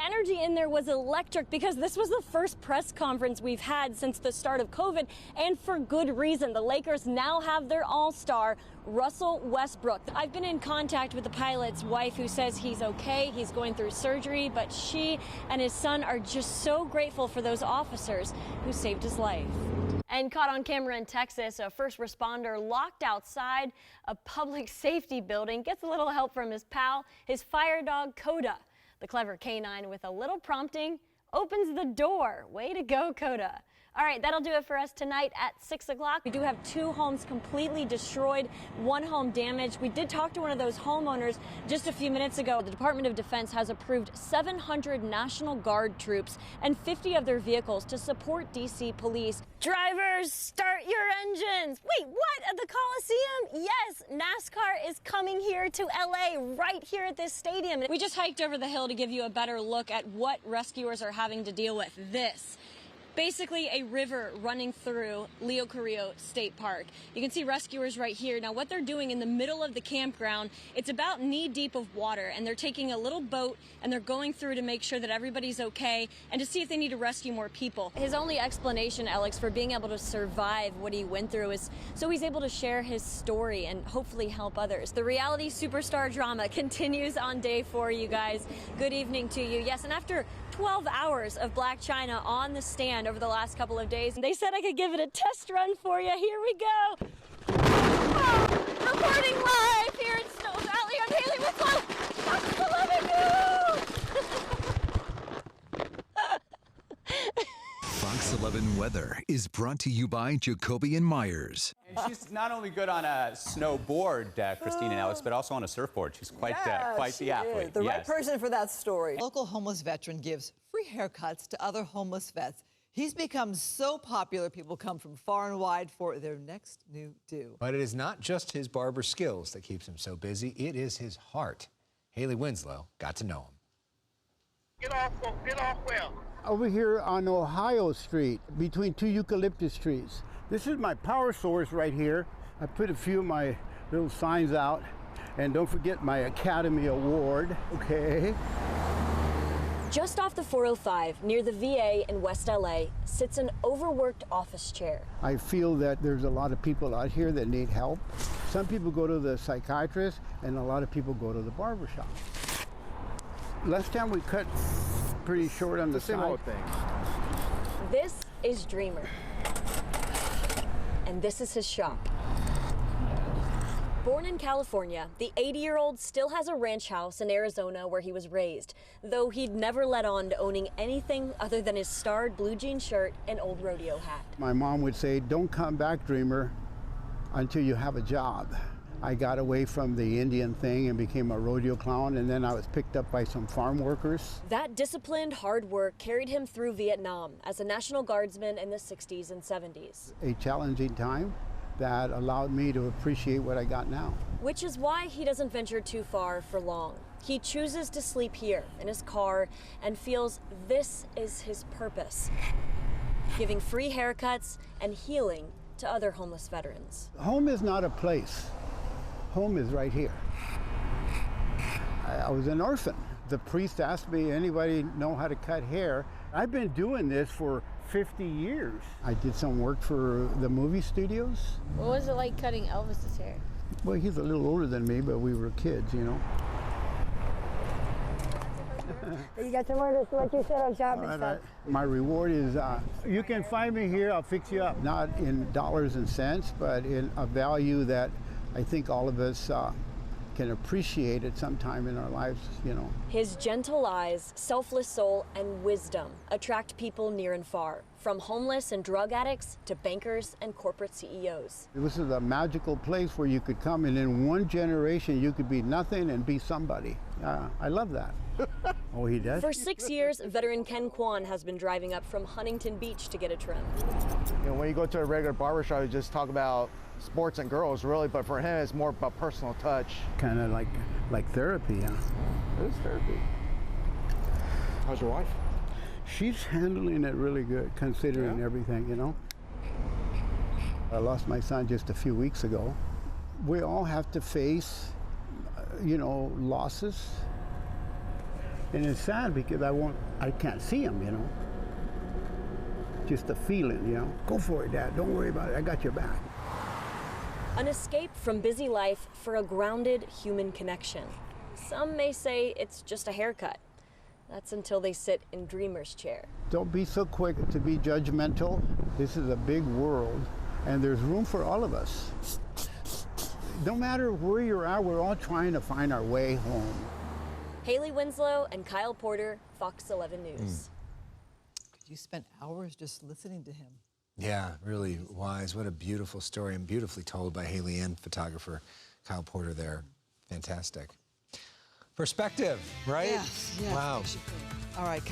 energy in there was electric because this was the first press conference we've had since the start of COVID, and for good reason. The Lakers now have their all-star, Russell Westbrook. I've been in contact with the pilot's wife, who says he's okay, he's going through surgery, but she and his son are just so grateful for those officers who saved his life. And caught on camera in Texas, a first responder locked outside a public safety building gets a little help from his pal, his fire dog, Coda. The clever canine, with a little prompting, opens the door. Way to go, Coda. All right, that'll do it for us tonight at 6 o'clock. We do have 2 homes completely destroyed, 1 home damaged. We did talk to one of those homeowners just a few minutes ago. The Department of Defense has approved 700 National Guard troops and 50 of their vehicles to support D.C. police. Drivers, start your engines. Wait, what? At the Coliseum? Yes, NASCAR is coming here to L.A. right here at this stadium. We just hiked over the hill to give you a better look at what rescuers are having to deal with. This. Basically a river running through Leo Carrillo State Park. You can see rescuers right here. Now what they're doing in the middle of the campground, it's about knee deep of water, and they're taking a little boat and they're going through to make sure that everybody's okay and to see if they need to rescue more people. His only explanation, Alex, for being able to survive what he went through is so he's able to share his story and hopefully help others. The reality superstar drama continues on day 4, you guys. Good evening to you. Yes, and after 12 hours of Black China on the stand over the last couple of days, they said I could give it a test run for you. Here we go. Oh, reporting live here in Snow Valley. I'm Hailey Winslow. Fox 11 Fox 11 weather is brought to you by Jacoby & Myers. And she's not only good on a snowboard, Christine and Alex, but also on a surfboard. She's quite the athlete. The right person for that story. Local homeless veteran gives free haircuts to other homeless vets. He's become so popular, people come from far and wide for their next new do. But it is not just his barber skills that keeps him so busy. It is his heart. Hailey Winslow got to know him. Get off well. Over here on Ohio Street, between 2 eucalyptus trees. This is my power source right here. I put a few of my little signs out. And don't forget my Academy Award, okay? Just off the 405, near the VA in West LA, sits an overworked office chair. I feel that there's a lot of people out here that need help. Some people go to the psychiatrist, and a lot of people go to the barbershop. Last time we cut pretty short on the side. Same old thing. This is Dreamer. And this is his shop. Born in California, the 80-year-old still has a ranch house in Arizona where he was raised, though he'd never let on to owning anything other than his starred blue jean shirt and old rodeo hat. My mom would say, "Don't come back, Dreamer, until you have a job." I got away from the Indian thing and became a rodeo clown, and then I was picked up by some farm workers. That disciplined hard work carried him through Vietnam as a National Guardsman in the 60s and 70s. A challenging time that allowed me to appreciate what I got now. Which is why he doesn't venture too far for long. He chooses to sleep here in his car and feels this is his purpose, giving free haircuts and healing to other homeless veterans. Home is not a place. Home is right here. I was an orphan. The priest asked me, anybody know how to cut hair? I've been doing this for 50 years. I did some work for the movie studios. What was it like cutting Elvis's hair? Well, he's a little older than me, but we were kids, you know. You got some orders for what you said on shop and stuff. My reward is, you can find me here, I'll fix you up. Not in dollars and cents, but in a value that I think all of us can appreciate at some time in our lives, you know. His gentle eyes, selfless soul, and wisdom attract people near and far, from homeless and drug addicts to bankers and corporate CEOs. This is a magical place where you could come and in one generation you could be nothing and be somebody. I love that. Oh, he does? For 6 years, veteran Ken Kwan has been driving up from Huntington Beach to get a trim. You know, when you go to a regular barbershop, you just talk about sports and girls, really, but for him, it's more about personal touch. Kind of like therapy, huh? It is therapy. How's your wife? She's handling it really good, considering everything, you know. I lost my son just a few weeks ago. We all have to face, you know, losses. And it's sad because I can't see him, you know. Just a feeling, you know. Go for it, Dad. Don't worry about it. I got your back. An escape from busy life for a grounded human connection. Some may say it's just a haircut. That's until they sit in Dreamer's chair. Don't be so quick to be judgmental. This is a big world, and there's room for all of us. No matter where you're at, we're all trying to find our way home. Hailey Winslow and Kyle Porter, Fox 11 News. You spent hours just listening to him. Yeah, really wise. What a beautiful story, and beautifully told by Hailey and photographer Kyle Porter there. Fantastic. Perspective, right? Yes. Wow. All right.